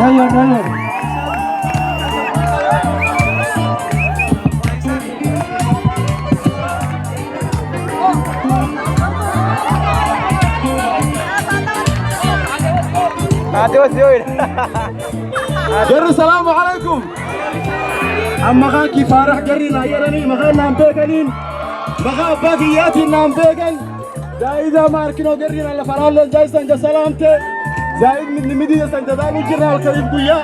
Dayo. Jari assalamu alaikum. Amma kan kifarah jari nayarani makan nampeganin. Maka bagiyatin nampegan. Zaiza markino jari nala farallen jaisan jasalamte. Zaid min midi san tadani jirna al-karib guya.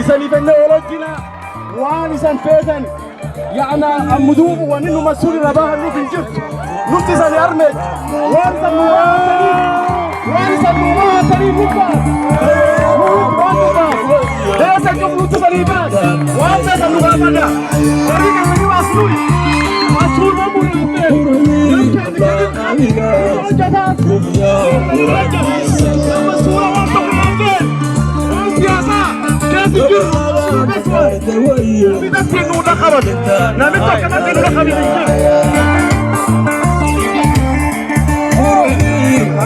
Isani fenne olojina. Wan isan fetan. Yana amudub wa ninu masuli rabaha nu finjit. Nuti sani armed. Wan san muwatani. Wan san muwatani nufa. Desa jumlu tu salibat. Wanda sanu gamada. Dari kami wasui. Wasul mamu nabe. Jadat. Masura wanda nabe. Siasa. Kesujud. Tidak tinu nakhabat. Nabi tak kena tinu nakhabat.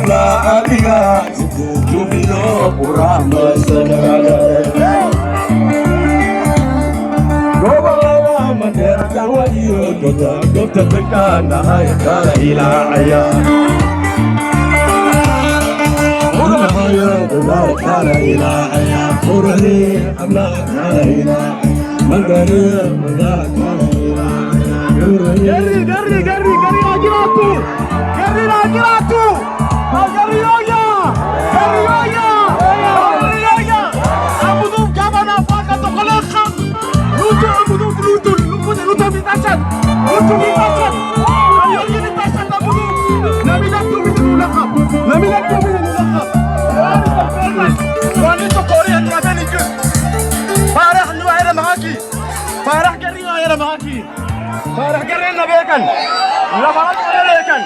La aliga. Jumino purama sanagala. Kota tekana kala ila aya. Aya kala ila aya. Purani amla kala ila. Mandari amla kala ila. Gari lagi ratu. Gari oya. Amudum jabana faka to kolakhan. Lutu amudum lutu. Lutu bitasan. Ayo ini tasan amudum. Namidak tu lakab. Wani to Korean madani ku. Farah nu ayra mahaki. Farah gari ayra mahaki. Farah gari nabekan. La farah gari nabekan.